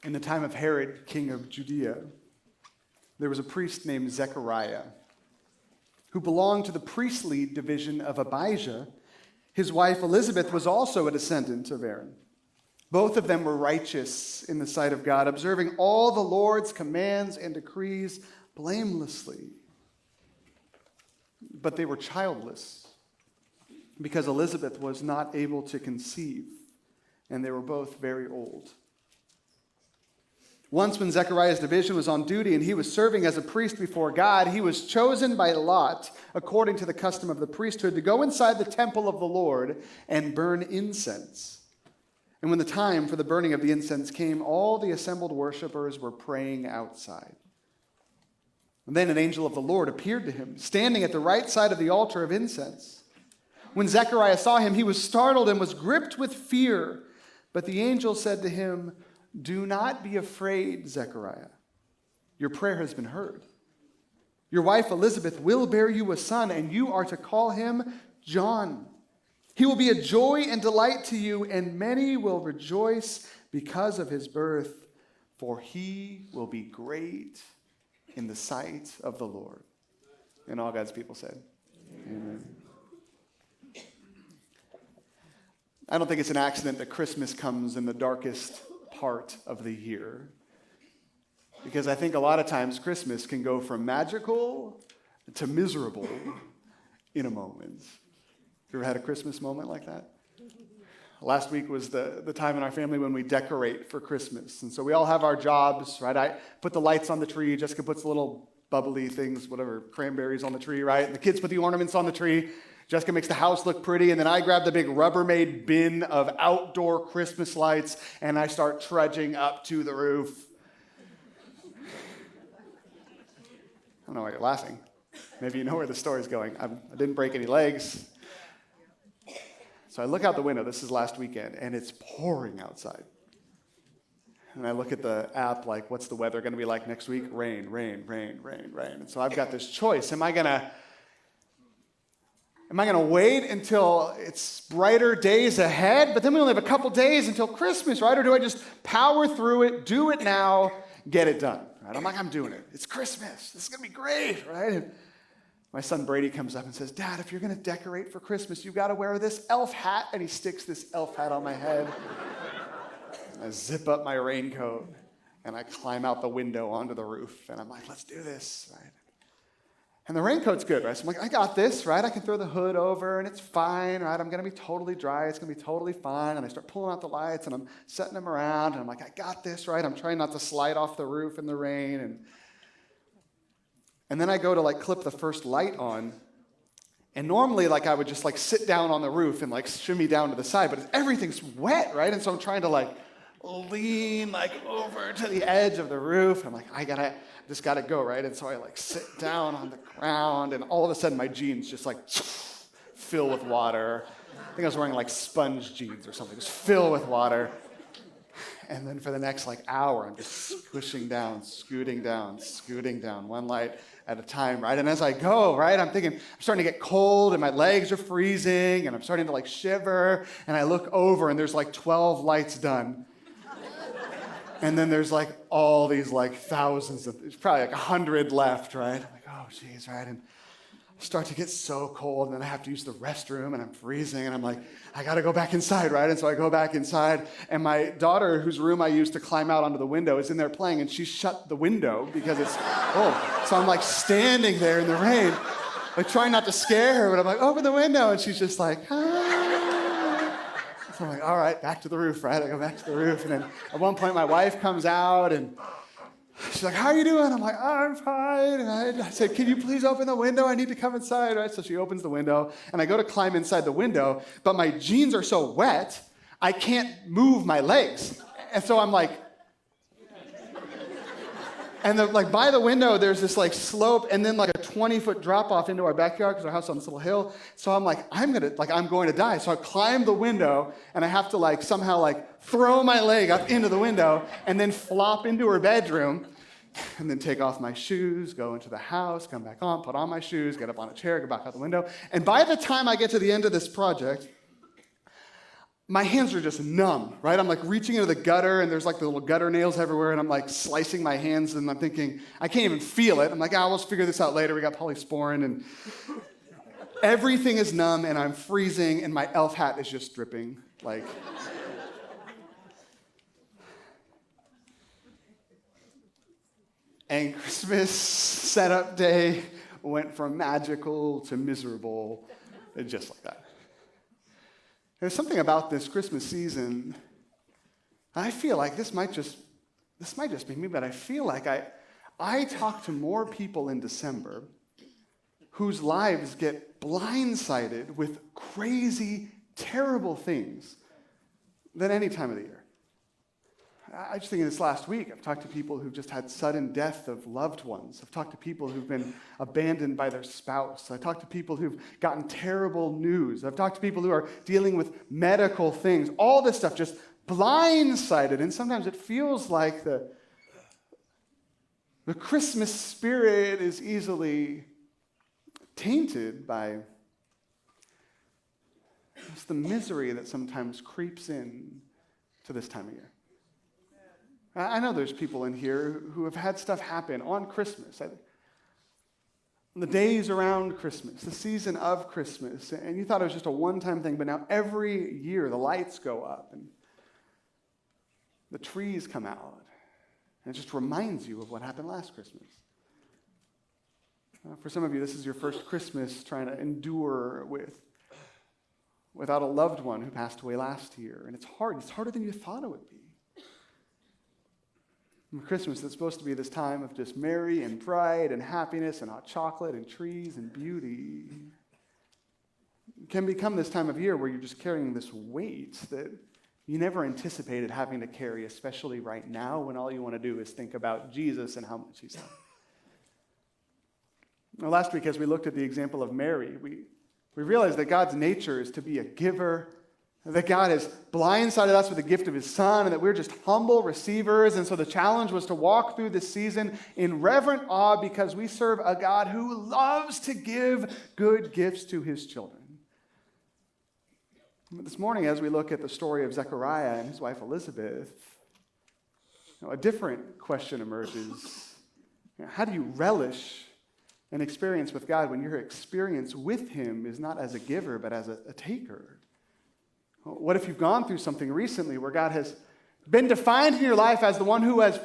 In the time of Herod, king of Judea, there was a priest named Zechariah who belonged to the priestly division of Abijah. His wife Elizabeth was also a descendant of Aaron. Both of them were righteous in the sight of God, observing all the Lord's commands and decrees blamelessly. But they were childless because Elizabeth was not able to conceive, and they were both very old. Once when Zechariah's division was on duty and he was serving as a priest before God, he was chosen by lot, according to the custom of the priesthood, to go inside the temple of the Lord and burn incense. And when the time for the burning of the incense came, all the assembled worshipers were praying outside. And then an angel of the Lord appeared to him, standing at the right side of the altar of incense. When Zechariah saw him, he was startled and was gripped with fear. But the angel said to him, "Do not be afraid, Zechariah. Your prayer has been heard. Your wife Elizabeth will bear you a son, and you are to call him John. He will be a joy and delight to you, and many will rejoice because of his birth, for he will be great in the sight of the Lord." And all God's people said, Amen. I don't think it's an accident that Christmas comes in the darkest part of the year, because I think a lot of times Christmas can go from magical to miserable in a moment. You ever had a Christmas moment like that? Last week was the time in our family when we decorate for Christmas. And so we all have our jobs, right? I put the lights on the tree. Jessica puts the little bubbly things, whatever, cranberries on the tree, right? And the kids put the ornaments on the tree. Jessica makes the house look pretty. And then I grab the big Rubbermaid bin of outdoor Christmas lights and I start trudging up to the roof. I don't know why you're laughing. Maybe you know where the story's going. I didn't break any legs. So I look out the window, this is last weekend, and it's pouring outside. And I look at the app, like, what's the weather going to be like next week? Rain, rain, rain, rain, rain. And so I've got this choice. Am I going to wait until it's brighter days ahead? But then we only have a couple days until Christmas, right? Or do I just power through it, do it now, get it done? Right? I'm like, I'm doing it. It's Christmas. This is going to be great, right? And my son Brady comes up and says, "Dad, if you're going to decorate for Christmas, you've got to wear this elf hat." And he sticks this elf hat on my head. I zip up my raincoat, and I climb out the window onto the roof. And I'm like, let's do this, right? And the raincoat's good, right? So I'm like, I got this, right? I can throw the hood over, and it's fine, right? I'm going to be totally dry. It's going to be totally fine. And I start pulling out the lights, and I'm setting them around. And I'm like, I got this, right? I'm trying not to slide off the roof in the rain. And then I go to clip the first light on, and normally I would just sit down on the roof and shimmy down to the side, but everything's wet, right? And so I'm trying to lean over to the edge of the roof. I'm like, I just gotta go, right? And so I sit down on the ground, and all of a sudden my jeans just fill with water. I think I was wearing sponge jeans or something, just fill with water. And then for the next hour, I'm just squishing down, scooting down, one light at a time, right? And as I go, right, I'm thinking, I'm starting to get cold and my legs are freezing and I'm starting to shiver. And I look over and there's 12 lights done. And then there's all these thousands of, there's probably 100 left, right? I'm like, oh geez, right? And I start to get so cold, and then I have to use the restroom, and I'm freezing, and I'm like, I gotta go back inside, right? And so I go back inside, and my daughter, whose room I used to climb out onto the window, is in there playing, and she shut the window because it's cold. So I'm standing there in the rain, trying not to scare her, but I'm like, open the window, and she's just like, ah. So I'm like, all right, back to the roof, right? I go back to the roof, and then at one point my wife comes out, and she's like, how are you doing? I'm like, I'm fine. And I said, can you please open the window? I need to come inside, right? So she opens the window, and I go to climb inside the window, but my jeans are so wet, I can't move my legs. And so I'm and by the window, there's this slope, and then a 20-foot drop off into our backyard because our house is on this little hill. So I'm like, I'm going to die. So I climb the window, and I have to somehow throw my leg up into the window, and then flop into her bedroom, and then take off my shoes, go into the house, come back on, put on my shoes, get up on a chair, go back out the window. And by the time I get to the end of this project, my hands are just numb, right? I'm like reaching into the gutter, and there's like the little gutter nails everywhere, and I'm like slicing my hands, and I'm thinking, I can't even feel it. I'm like, we'll figure this out later. We got polysporin, and everything is numb, and I'm freezing, and my elf hat is just dripping, like. And Christmas setup day went from magical to miserable, just like that. There's something about this Christmas season. I feel like this might just be me, but I feel like I talk to more people in December whose lives get blindsided with crazy, terrible things than any time of the year. I just think in this last week, I've talked to people who've just had sudden death of loved ones. I've talked to people who've been abandoned by their spouse. I've talked to people who've gotten terrible news. I've talked to people who are dealing with medical things. All this stuff just blindsided. And sometimes it feels like the Christmas spirit is easily tainted by just the misery that sometimes creeps in to this time of year. I know there's people in here who have had stuff happen on Christmas, the days around Christmas, the season of Christmas, and you thought it was just a one-time thing, but now every year the lights go up and the trees come out, and it just reminds you of what happened last Christmas. For some of you, this is your first Christmas trying to endure without a loved one who passed away last year, and it's hard. It's harder than you thought it would be. Christmas is supposed to be this time of just merry and pride and happiness and hot chocolate and trees and beauty. It can become this time of year where you're just carrying this weight that you never anticipated having to carry, especially right now when all you want to do is think about Jesus and how much he's done. Now, last week, as we looked at the example of Mary, we realized that God's nature is to be a giver, that God has blindsided us with the gift of his son, and that we're just humble receivers. And so the challenge was to walk through this season in reverent awe because we serve a God who loves to give good gifts to his children. But this morning, as we look at the story of Zechariah and his wife Elizabeth, a different question emerges. How do you relish an experience with God when your experience with him is not as a giver but as a taker? What if you've gone through something recently where God has been defined in your life as the one who has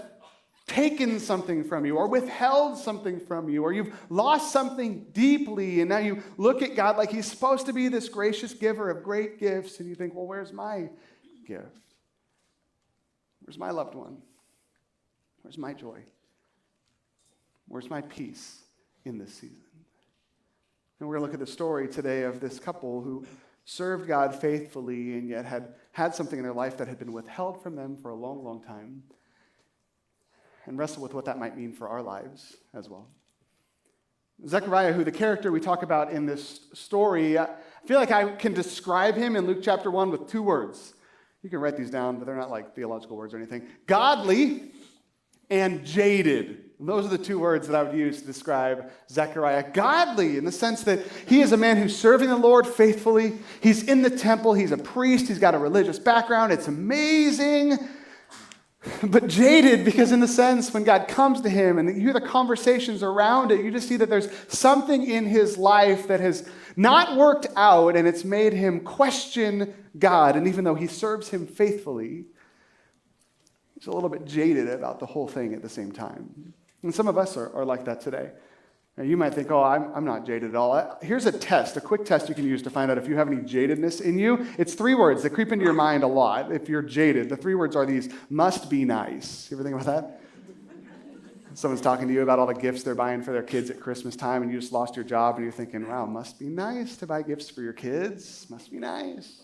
taken something from you or withheld something from you, or you've lost something deeply, and now you look at God like he's supposed to be this gracious giver of great gifts, and you think, well, where's my gift? Where's my loved one? Where's my joy? Where's my peace in this season? And we're going to look at the story today of this couple who served God faithfully and yet had something in their life that had been withheld from them for a long, long time, and wrestle with what that might mean for our lives as well. Zechariah, who the character we talk about in this story, I feel like I can describe him in Luke chapter 1 with 2 words. You can write these down, but they're not like theological words or anything. Godly and jaded. Those are the 2 words that I would use to describe Zechariah. Godly, in the sense that he is a man who's serving the Lord faithfully. He's in the temple. He's a priest. He's got a religious background. It's amazing. But jaded, because in the sense when God comes to him and you hear the conversations around it, you just see that there's something in his life that has not worked out, and it's made him question God. And even though he serves him faithfully, he's a little bit jaded about the whole thing at the same time. And some of us are like that today. Now, you might think, I'm not jaded at all. Here's a quick test you can use to find out if you have any jadedness in you. It's 3 words that creep into your mind a lot if you're jaded. The 3 words are these: must be nice. You ever think about that? Someone's talking to you about all the gifts they're buying for their kids at Christmas time, and you just lost your job, and you're thinking, wow, must be nice to buy gifts for your kids. Must be nice.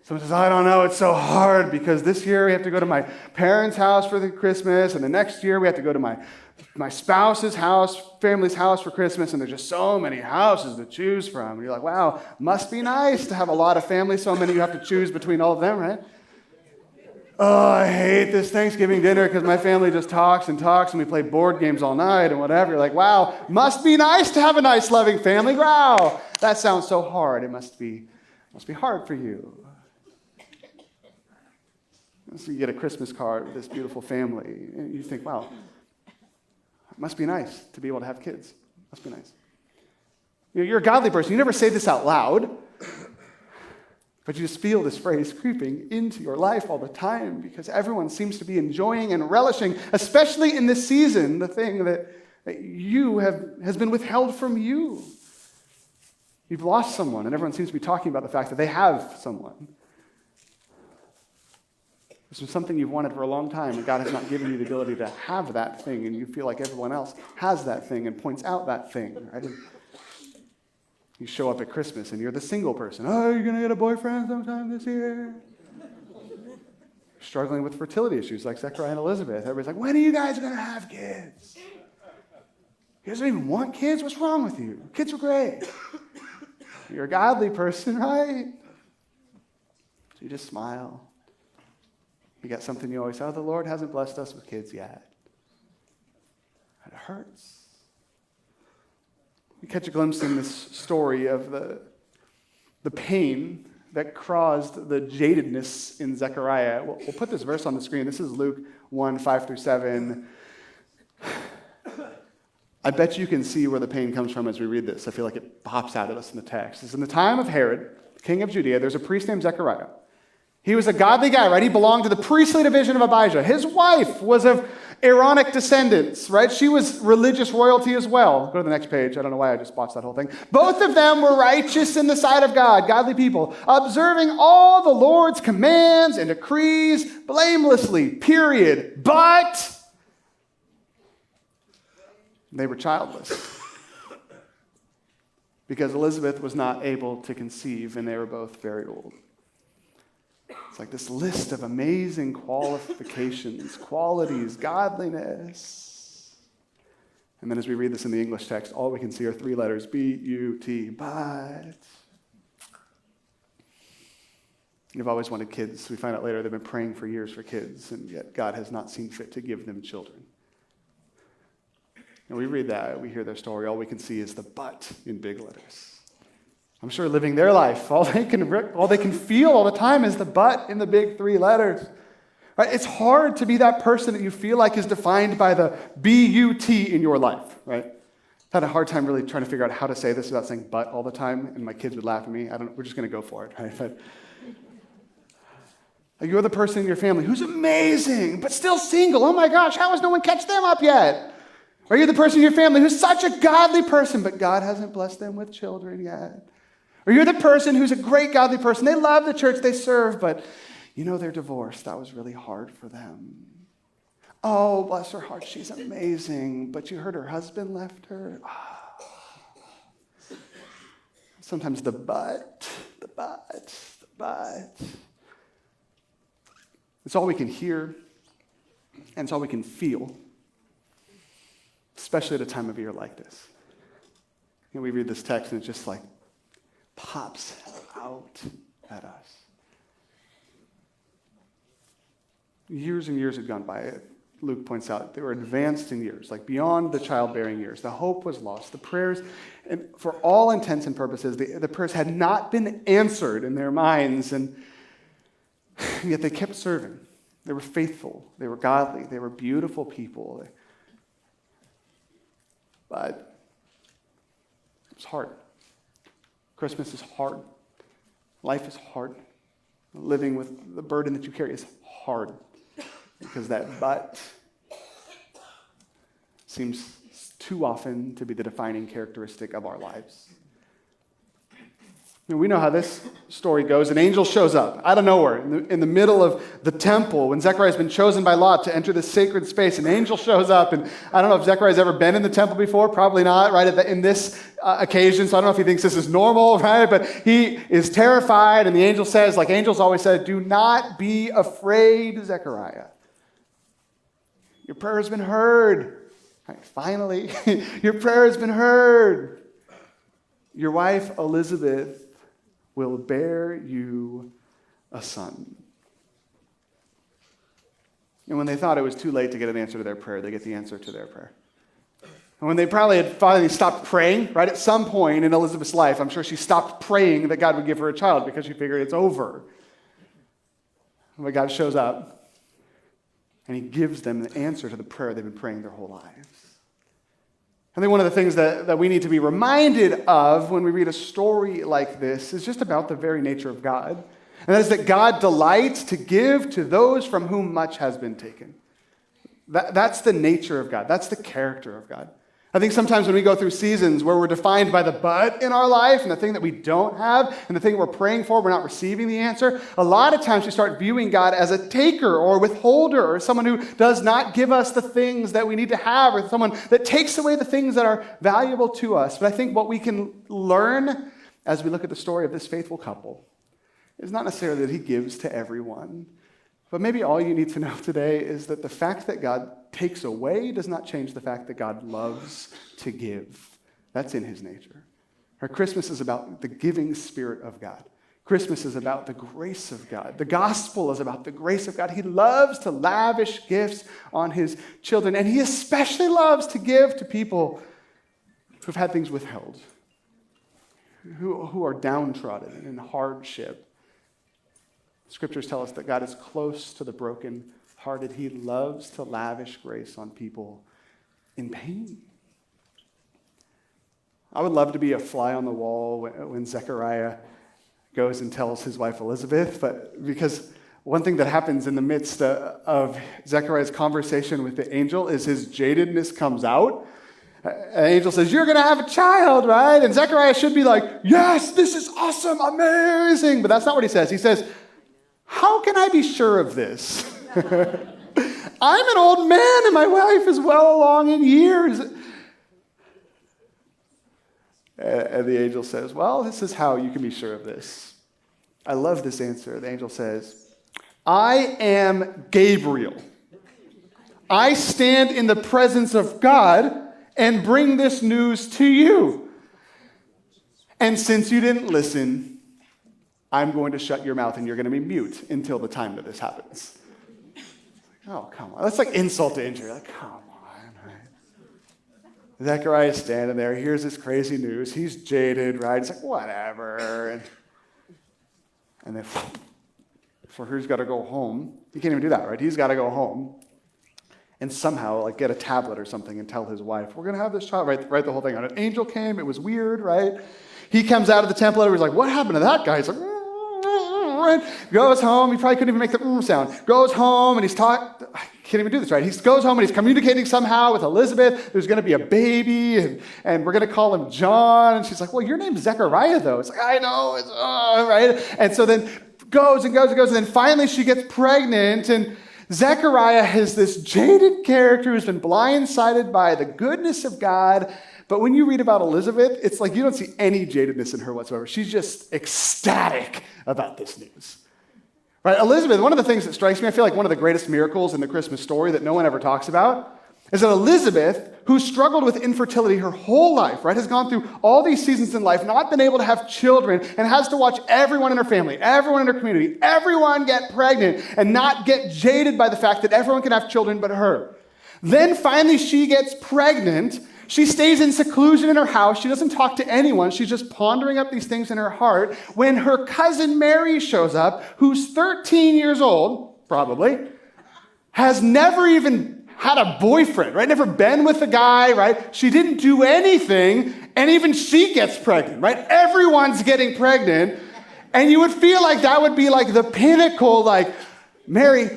Someone says, I don't know, it's so hard because this year we have to go to my parents' house for the Christmas, and the next year we have to go to my spouse's house, family's house for Christmas, and there's just so many houses to choose from. And you're like, wow, must be nice to have a lot of family, so many you have to choose between all of them, right? Oh, I hate this Thanksgiving dinner because my family just talks and we play board games all night and whatever. You're like, wow, must be nice to have a nice, loving family. Wow, that sounds so hard. It must be hard for you. So you get a Christmas card with this beautiful family, and you think, wow, it must be nice to be able to have kids. Must be nice. You're a godly person. You never say this out loud, but you just feel this phrase creeping into your life all the time because everyone seems to be enjoying and relishing, especially in this season, the thing that has been withheld from you. You've lost someone, and everyone seems to be talking about the fact that they have someone. This is something you've wanted for a long time, and God has not given you the ability to have that thing, and you feel like everyone else has that thing and points out that thing, right? And you show up at Christmas, and you're the single person. Oh, you're going to get a boyfriend sometime this year? Struggling with fertility issues like Zechariah and Elizabeth. Everybody's like, when are you guys going to have kids? You guys don't even want kids? What's wrong with you? Kids are great. You're a godly person, right? So you just smile. You got something you always say, oh, the Lord hasn't blessed us with kids yet. It hurts. You catch a glimpse in this story of the pain that caused the jadedness in Zechariah. We'll put this verse on the screen. This is Luke 1, 5 through 7. I bet you can see where the pain comes from as we read this. I feel like it pops out at us in the text. It's in the time of Herod, king of Judea. There's a priest named Zechariah. He was a godly guy, right? He belonged to the priestly division of Abijah. His wife was of Aaronic descendants, right? She was religious royalty as well. Go to the next page. I don't know why I just botched that whole thing. Both of them were righteous in the sight of God, godly people, observing all the Lord's commands and decrees blamelessly, period. But they were childless because Elizabeth was not able to conceive, and they were both very old. It's like this list of amazing qualifications, qualities, godliness. And then as we read this in the English text, all we can see are three letters, B-U-T, but. You've always wanted kids. We find out later they've been praying for years for kids, and yet God has not seen fit to give them children. And we read that, we hear their story, all we can see is the but in big letters. I'm sure living their life, all they can feel all the time is the but in the big three letters. Right? It's hard to be that person that you feel like is defined by the B-U-T in your life, right? I've had a hard time really trying to figure out how to say this without saying but all the time, and my kids would laugh at me. We're just going to go for it, right? But you're the person in your family who's amazing, but still single. Oh my gosh, how has no one catch them up yet? Or you're the person in your family who's such a godly person, but God hasn't blessed them with children yet. Or you're the person who's a great godly person. They love the church they serve, but they're divorced. That was really hard for them. Oh, bless her heart, she's amazing, but you heard her husband left her. Sometimes the but. It's all we can hear, and it's all we can feel, especially at a time of year like this. We read this text, and it's just like, pops out at us. Years and years had gone by. Luke points out they were advanced in years, like beyond the childbearing years. The hope was lost. The prayers, and for all intents and purposes, the prayers had not been answered in their minds, and yet they kept serving. They were faithful. They were godly. They were beautiful people. But it was hard. Christmas is hard. Life is hard. Living with the burden that you carry is hard because that but seems too often to be the defining characteristic of our lives. We know how this story goes. An angel shows up out of nowhere in the middle of the temple when Zechariah's been chosen by Lot to enter this sacred space. An angel shows up, and I don't know if Zechariah's ever been in the temple before. Probably not, right, in this occasion. So I don't know if he thinks this is normal, right? But he is terrified, and the angel says, like angels always said, do not be afraid, Zechariah. Your prayer has been heard. Right, finally, your prayer has been heard. Your wife, Elizabeth, will bear you a son. And when they thought it was too late to get an answer to their prayer, they get the answer to their prayer. And when they probably had finally stopped praying, right, at some point in Elizabeth's life, I'm sure she stopped praying that God would give her a child because she figured it's over. And when God shows up, And he gives them the answer to the prayer they've been praying their whole lives. I think one of the things that we need to be reminded of when we read a story like this is just about the very nature of God. And that is that God delights to give to those from whom much has been taken. That's the nature of God. That's the character of God. I think sometimes when we go through seasons where we're defined by the but in our life and the thing that we don't have and the thing we're praying for, we're not receiving the answer, a lot of times we start viewing God as a taker or withholder or someone who does not give us the things that we need to have or someone that takes away the things that are valuable to us. But I think what we can learn as we look at the story of this faithful couple is not necessarily that he gives to everyone, but maybe all you need to know today is that the fact that God takes away does not change the fact that God loves to give. That's in his nature. Our Christmas is about the giving spirit of God. Christmas is about the grace of God. The gospel is about the grace of God. He loves to lavish gifts on his children, and he especially loves to give to people who've had things withheld, who are downtrodden and in hardship. Scriptures tell us that God is close to the brokenhearted. He loves to lavish grace on people in pain. I would love to be a fly on the wall when Zechariah goes and tells his wife Elizabeth, but because one thing that happens in the midst of Zechariah's conversation with the angel is his jadedness comes out. An angel says, "You're going to have a child, right?" And Zechariah should be like, "Yes, this is awesome, amazing." But that's not what he says. He says, "How can I be sure of this? I'm an old man and my wife is well along in years." And the angel says, "Well, this is how you can be sure of this." I love this answer. The angel says, "I am Gabriel. I stand in the presence of God and bring this news to you. And since you didn't listen, I'm going to shut your mouth and you're going to be mute until the time that this happens." Oh, come on. That's like insult to injury. Like, come on. Right? Zechariah's standing there. Here's this crazy news. He's jaded, right? He's like, whatever. And then, for who's got to go home. He can't even do that, right? He's got to go home and somehow like get a tablet or something and tell his wife, "We're going to have this child." Write the whole thing on it. An angel came. It was weird, right? He comes out of the temple and he's like, "What happened to that guy?" He's like, goes home. He probably couldn't even make the sound. Goes home and he's talking. I can't even do this right. He goes home and he's communicating somehow with Elizabeth. There's going to be a baby and we're going to call him John. And she's like, "Well, your name's Zechariah, though." It's like, "I know." It's right. And so then goes and goes and goes. And then finally she gets pregnant. And Zechariah has this jaded character who's been blindsided by the goodness of God. But when you read about Elizabeth, it's like you don't see any jadedness in her whatsoever. She's just ecstatic about this news. Right? Elizabeth, one of the things that strikes me, I feel like one of the greatest miracles in the Christmas story that no one ever talks about, is that Elizabeth, who struggled with infertility her whole life, right, has gone through all these seasons in life, not been able to have children, and has to watch everyone in her family, everyone in her community, everyone get pregnant, and not get jaded by the fact that everyone can have children but her. Then finally she gets pregnant. She stays in seclusion in her house. She doesn't talk to anyone. She's just pondering up these things in her heart when her cousin Mary shows up, who's 13 years old, probably, has never even had a boyfriend, right? Never been with a guy, right? She didn't do anything, and even she gets pregnant, right? Everyone's getting pregnant, and you would feel like that would be like the pinnacle, like, Mary,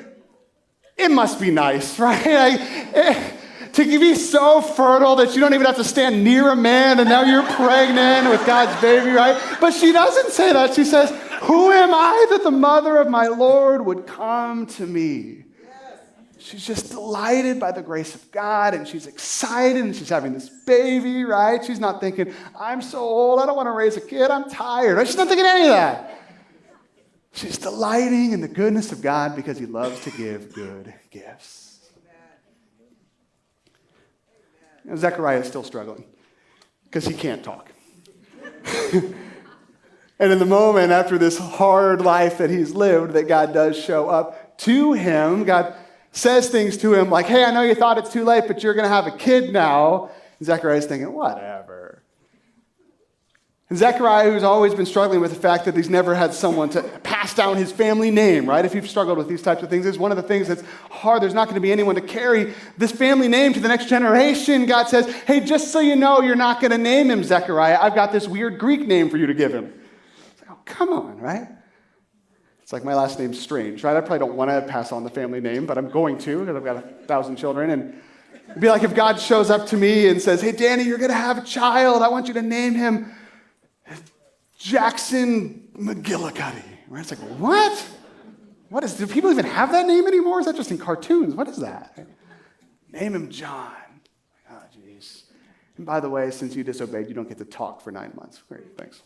it must be nice, right? To be so fertile that you don't even have to stand near a man and now you're pregnant with God's baby, right? But she doesn't say that. She says, "Who am I that the mother of my Lord would come to me?" Yes. She's just delighted by the grace of God and she's excited and she's having this baby, right? She's not thinking, "I'm so old, I don't want to raise a kid, I'm tired." Right? She's not thinking any of that. She's delighting in the goodness of God because he loves to give good gifts. Zechariah is still struggling because he can't talk. And in the moment after this hard life that he's lived, that God does show up to him. God says things to him like, "Hey, I know you thought it's too late, but you're going to have a kid now." And Zechariah's thinking, whatever. And Zechariah, who's always been struggling with the fact that he's never had someone to pass down his family name, right? If you've struggled with these types of things, it's one of the things that's hard. There's not going to be anyone to carry this family name to the next generation. God says, hey, just so you know, you're not going to name him Zechariah. I've got this weird Greek name for you to give him. It's like, oh, come on, right? It's like my last name's Strange, right? I probably don't want to pass on the family name, but I'm going to because I've got 1,000 children. And it'd be like if God shows up to me and says, hey, Danny, you're going to have a child. I want you to name him Jackson McGillicuddy, right? It's like, what? Do people even have that name anymore? Is that just in cartoons? What is that? Name him John. Oh, jeez. And by the way, since you disobeyed, you don't get to talk for 9 months. Great, thanks.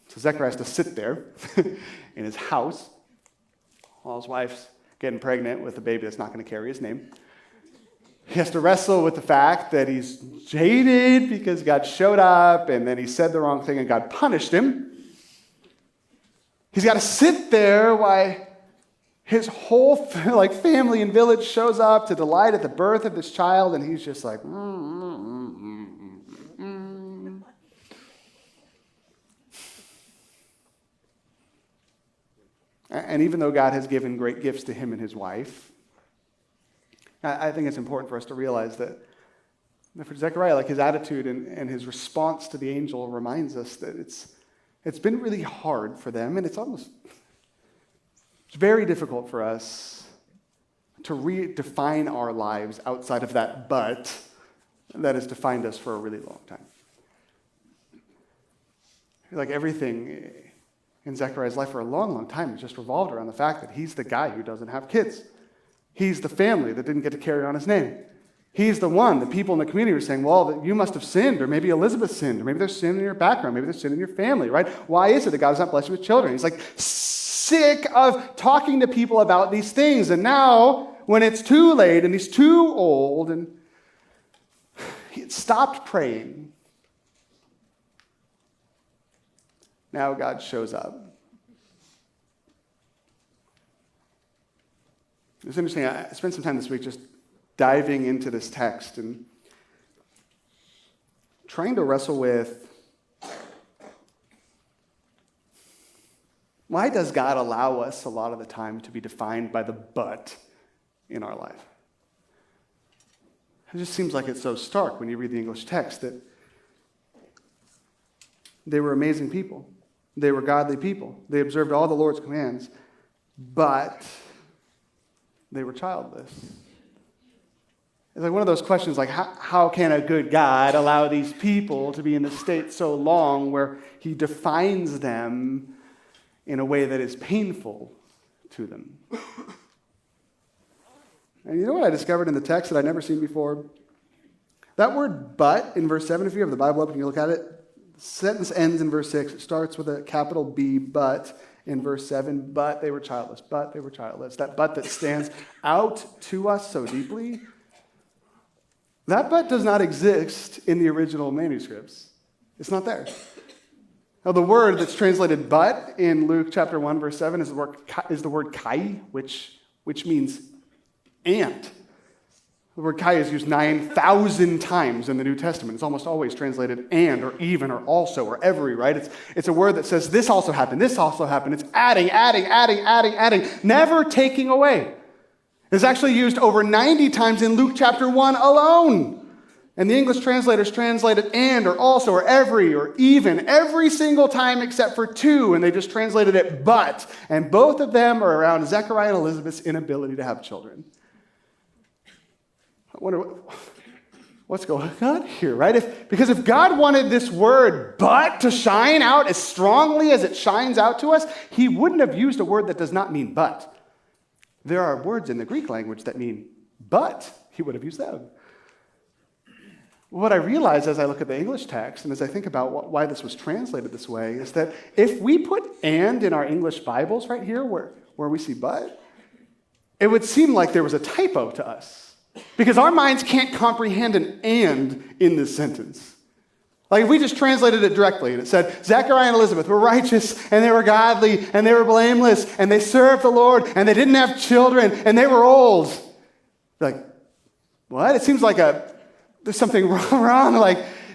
So Zechariah has to sit there in his house while his wife's getting pregnant with a baby that's not going to carry his name. He has to wrestle with the fact that he's jaded because God showed up and then he said the wrong thing and God punished him. He's got to sit there while his whole family and village shows up to delight at the birth of this child, and he's just like, And even though God has given great gifts to him and his wife, I think it's important for us to realize that for Zechariah, his attitude and his response to the angel reminds us that it's been really hard for them, and it's very difficult for us to redefine our lives outside of that but that has defined us for a really long time. Everything in Zechariah's life for a long, long time has just revolved around the fact that he's the guy who doesn't have kids. He's the family that didn't get to carry on his name. He's the one that people in the community were saying, well, you must have sinned, or maybe Elizabeth sinned, or maybe there's sin in your background, maybe there's sin in your family, right? Why is it that God has not blessed you with children? He's sick of talking to people about these things. And now, when it's too late and he's too old, and he had stopped praying, now God shows up. It's interesting. I spent some time this week just diving into this text and trying to wrestle with why does God allow us a lot of the time to be defined by the but in our life? It just seems like it's so stark when you read the English text that they were amazing people. They were godly people. They observed all the Lord's commands, but they were childless. It's one of those questions how can a good God allow these people to be in a state so long where he defines them in a way that is painful to them? And you know what I discovered in the text that I'd never seen before? That word but in verse 7, if you have the Bible open and you look at it, the sentence ends in verse 6. It starts with a capital B, but in verse 7, but they were childless, but they were childless. That but that stands out to us so deeply, that but does not exist in the original manuscripts. It's not there. Now, the word that's translated but in Luke chapter 1, verse 7 is the word kai, which means and. The word kai is used 9,000 times in the New Testament. It's almost always translated and or even or also or every, right? It's a word that says this also happened, this also happened. It's adding, never taking away. It's actually used over 90 times in Luke chapter 1 alone. And the English translators translate it and or also or every or even every single time except for two, and they just translated it but. And both of them are around Zechariah and Elizabeth's inability to have children. I wonder what's going on here, right? Because if God wanted this word but to shine out as strongly as it shines out to us, he wouldn't have used a word that does not mean but. There are words in the Greek language that mean but. He would have used them. What I realize as I look at the English text and as I think about why this was translated this way is that if we put and in our English Bibles right here where we see but, it would seem like there was a typo to us. Because our minds can't comprehend an and in this sentence. If we just translated it directly and it said, Zechariah and Elizabeth were righteous and they were godly and they were blameless and they served the Lord and they didn't have children and they were old. What? It seems like there's something wrong.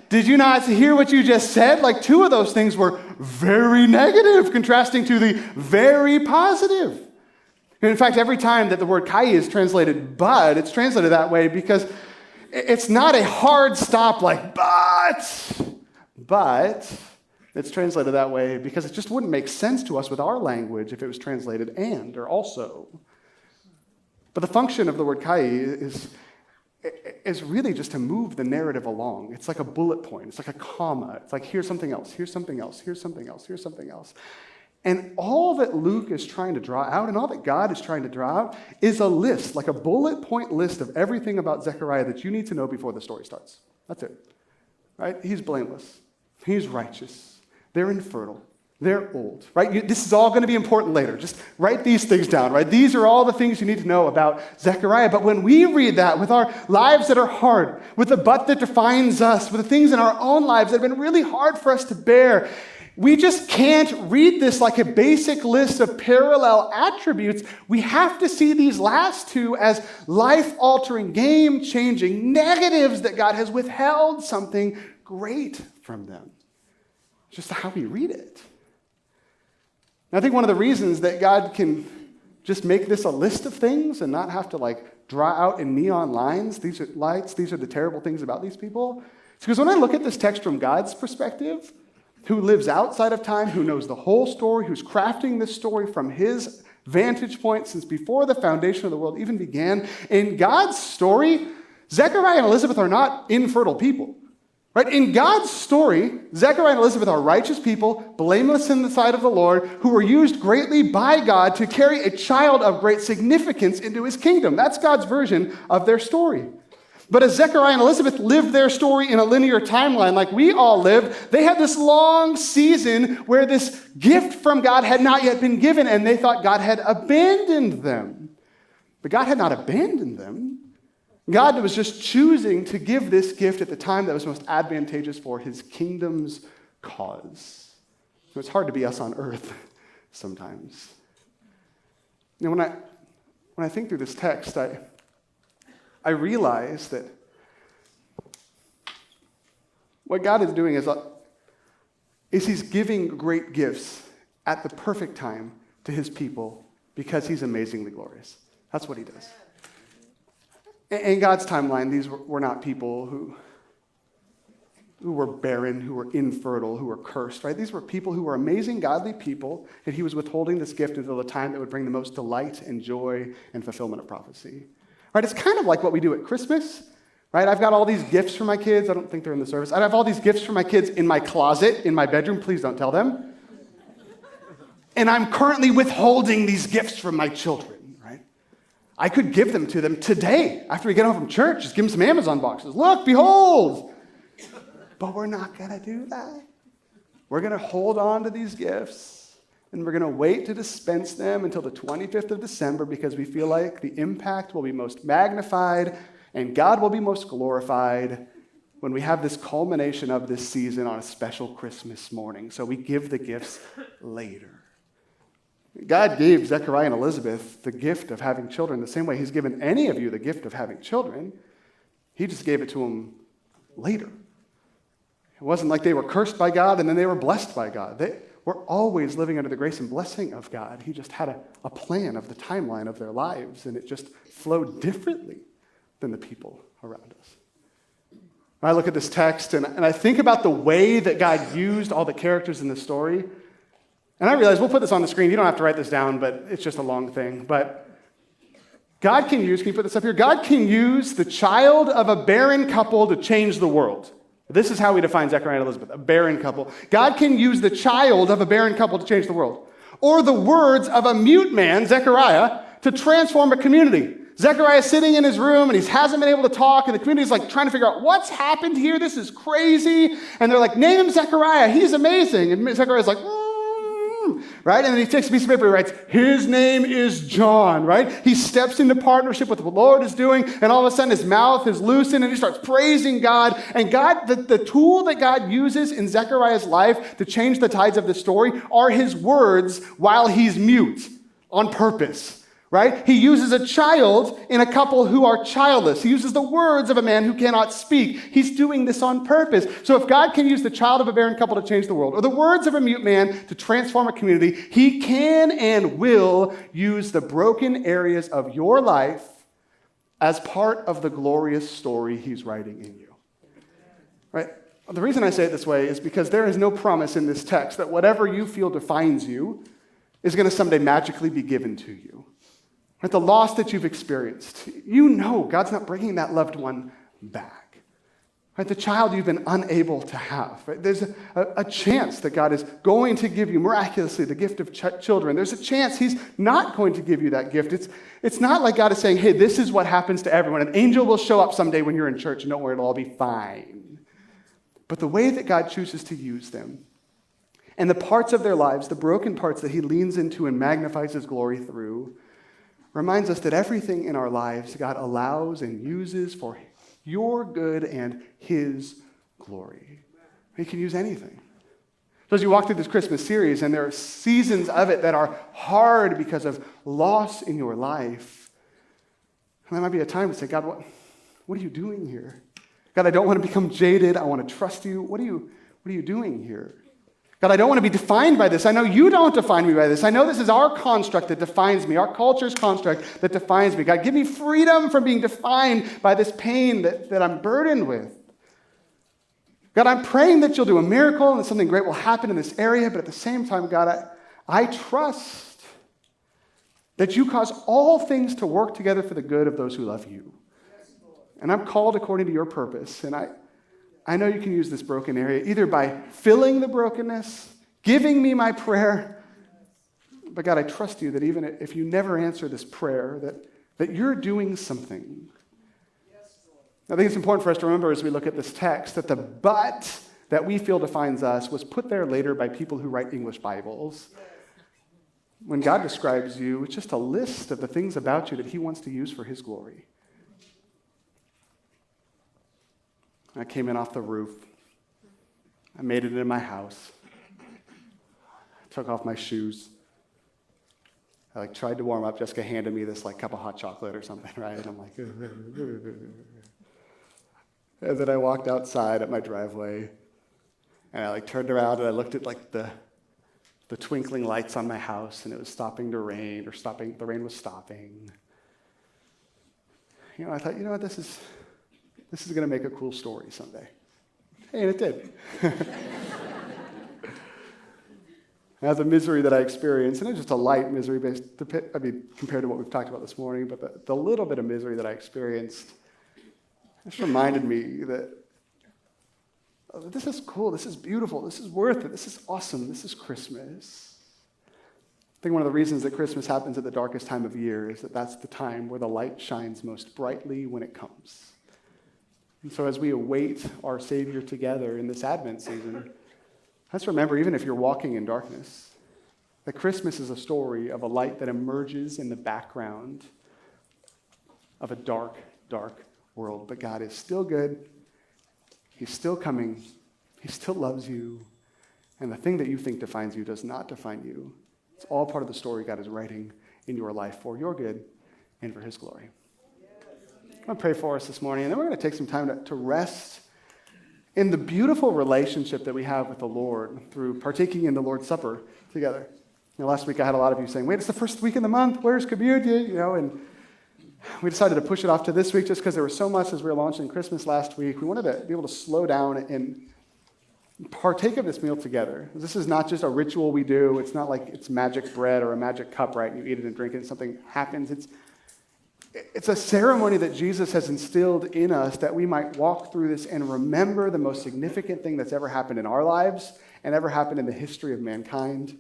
Did you not hear what you just said? Like, two of those things were very negative, contrasting to the very positive. And in fact, every time that the word kai is translated but, it's translated that way because it's not a hard stop like but it's translated that way because it just wouldn't make sense to us with our language if it was translated and or also. But the function of the word kai is really just to move the narrative along. It's like a bullet point. It's like a comma. It's like, here's something else, here's something else, here's something else, here's something else. And all that Luke is trying to draw out and all that God is trying to draw out is a list, like a bullet point list of everything about Zechariah that you need to know before the story starts. That's it. Right? He's blameless. He's righteous. They're infertile. They're old, right? This is all going to be important later. Just write these things down, right? These are all the things you need to know about Zechariah. But when we read that with our lives that are hard, with the but that defines us, with the things in our own lives that have been really hard for us to bear, we just can't read this like a basic list of parallel attributes. We have to see these last two as life-altering, game-changing negatives that God has withheld something great from them. It's just how we read it. And I think one of the reasons that God can just make this a list of things and not have to like draw out in neon lines, these are lights, these are the terrible things about these people, it's because when I look at this text from God's perspective, who lives outside of time, who knows the whole story, who's crafting this story from his vantage point since before the foundation of the world even began, in God's story, Zechariah and Elizabeth are not infertile people. Right? In God's story, Zechariah and Elizabeth are righteous people, blameless in the sight of the Lord, who were used greatly by God to carry a child of great significance into his kingdom. That's God's version of their story. But as Zechariah and Elizabeth lived their story in a linear timeline like we all live, they had this long season where this gift from God had not yet been given, and they thought God had abandoned them. But God had not abandoned them. God was just choosing to give this gift at the time that was most advantageous for his kingdom's cause. So it's hard to be us on earth sometimes. You know, when I think through this text, I realize that what God is doing is he's giving great gifts at the perfect time to his people because he's amazingly glorious. That's what he does. In God's timeline, these were not people who were barren, who were infertile, who were cursed, right? These were people who were amazing, godly people, and he was withholding this gift until the time that would bring the most delight and joy and fulfillment of prophecy. Right? It's kind of like what we do at Christmas, right? I've got all these gifts for my kids. I don't think they're in the service. I have all these gifts for my kids in my closet, in my bedroom. Please don't tell them. And I'm currently withholding these gifts from my children. I could give them to them today after we get home from church. Just give them some Amazon boxes. Look, behold. But we're not going to do that. We're going to hold on to these gifts, and we're going to wait to dispense them until the 25th of December because we feel like the impact will be most magnified and God will be most glorified when we have this culmination of this season on a special Christmas morning. So we give the gifts later. God gave Zechariah and Elizabeth the gift of having children the same way he's given any of you the gift of having children. He just gave it to them later. It wasn't like they were cursed by God and then they were blessed by God. They were always living under the grace and blessing of God. He just had a plan of the timeline of their lives, and it just flowed differently than the people around us. I look at this text and I think about the way that God used all the characters in the story. And I realize we'll put this on the screen. You don't have to write this down, but it's just a long thing. But God can you put this up here? God can use the child of a barren couple to change the world. This is how we define Zechariah and Elizabeth, a barren couple. God can use the child of a barren couple to change the world. Or the words of a mute man, Zechariah, to transform a community. Zechariah is sitting in his room, and he hasn't been able to talk, and the community's like trying to figure out what's happened here. This is crazy. And they're like, name him Zechariah. He's amazing. And Zechariah's like, right? And then he takes a piece of paper and writes, his name is John, right? He steps into partnership with what the Lord is doing, and all of a sudden his mouth is loosened, and he starts praising God. And God, the tool that God uses in Zechariah's life to change the tides of the story are his words while he's mute on purpose. right? He uses a child in a couple who are childless. He uses the words of a man who cannot speak. He's doing this on purpose. So if God can use the child of a barren couple to change the world, or the words of a mute man to transform a community, he can and will use the broken areas of your life as part of the glorious story he's writing in you. Right? The reason I say it this way is because there is no promise in this text that whatever you feel defines you is going to someday magically be given to you. Right? The loss that you've experienced, you know God's not bringing that loved one back. Right? The child you've been unable to have. Right? There's a chance that God is going to give you miraculously the gift of children. There's a chance he's not going to give you that gift. It's not like God is saying, hey, this is what happens to everyone. An angel will show up someday when you're in church and don't worry, it'll all be fine. But the way that God chooses to use them and the parts of their lives, the broken parts that he leans into and magnifies his glory through, reminds us that everything in our lives God allows and uses for your good and his glory. He can use anything. So as you walk through this Christmas series, and there are seasons of it that are hard because of loss in your life, and that might be a time to say, God, what are you doing here? God, I don't want to become jaded. I want to trust you. What are you doing here? God, I don't want to be defined by this. I know you don't define me by this. I know this is our construct that defines me, our culture's construct that defines me. God, give me freedom from being defined by this pain that I'm burdened with. God, I'm praying that you'll do a miracle and that something great will happen in this area, but at the same time, God, I trust that you cause all things to work together for the good of those who love you. And I'm called according to your purpose, and I know you can use this broken area either by filling the brokenness, giving me my prayer, but God, I trust you that even if you never answer this prayer, that you're doing something. I think it's important for us to remember as we look at this text that the but that we feel defines us was put there later by people who write English Bibles. When God describes you, it's just a list of the things about you that he wants to use for his glory. I came in off the roof. I made it in my house. I took off my shoes. I tried to warm up. Jessica handed me this cup of hot chocolate or something, right? And I'm like, and then I walked outside at my driveway, and I turned around and I looked at the twinkling lights on my house, and it was stopping to rain, the rain was stopping. I thought, what, this is going to make a cool story someday. And it did. Now, the misery that I experienced, and it's just a light misery compared to what we've talked about this morning, but the little bit of misery that I experienced just reminded me that this is cool, this is beautiful, this is worth it, this is awesome, this is Christmas. I think one of the reasons that Christmas happens at the darkest time of year is that that's the time where the light shines most brightly when it comes. And so as we await our Savior together in this Advent season, let's remember, even if you're walking in darkness, that Christmas is a story of a light that emerges in the background of a dark, dark world. But God is still good. He's still coming. He still loves you. And the thing that you think defines you does not define you. It's all part of the story God is writing in your life for your good and for his glory. I'm going to pray for us this morning, and then we're going to take some time to rest in the beautiful relationship that we have with the Lord through partaking in the Lord's Supper together. Last week I had a lot of you saying, wait, it's the first week in the month, where's communion? And we decided to push it off to this week just because there was so much as we were launching Christmas last week. We wanted to be able to slow down and partake of this meal together. This is not just a ritual we do. It's not like it's magic bread or a magic cup, right? You eat it and drink it and something happens. It's a ceremony that Jesus has instilled in us that we might walk through this and remember the most significant thing that's ever happened in our lives and ever happened in the history of mankind,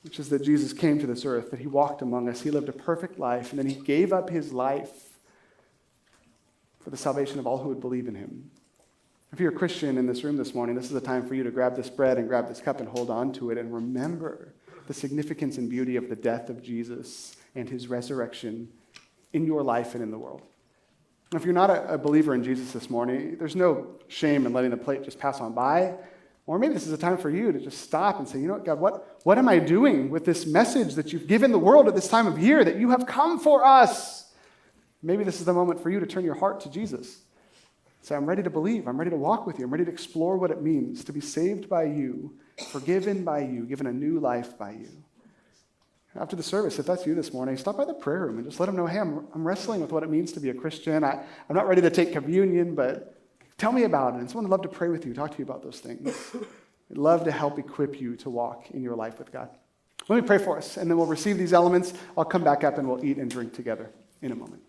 which is that Jesus came to this earth, that he walked among us, he lived a perfect life, and then he gave up his life for the salvation of all who would believe in him. If you're a Christian in this room this morning, this is a time for you to grab this bread and grab this cup and hold on to it and remember the significance and beauty of the death of Jesus and his resurrection in your life and in the world. If you're not a believer in Jesus this morning, there's no shame in letting the plate just pass on by. Or maybe this is a time for you to just stop and say, you know what, God, what am I doing with this message that you've given the world at this time of year, that you have come for us? Maybe this is the moment for you to turn your heart to Jesus. Say, I'm ready to believe. I'm ready to walk with you. I'm ready to explore what it means to be saved by you, forgiven by you, given a new life by you. After the service, if that's you this morning, stop by the prayer room and just let them know, hey, I'm wrestling with what it means to be a Christian. I'm not ready to take communion, but tell me about it. And someone would love to pray with you, talk to you about those things. I'd love to help equip you to walk in your life with God. Let me pray for us, and then we'll receive these elements. I'll come back up and we'll eat and drink together in a moment.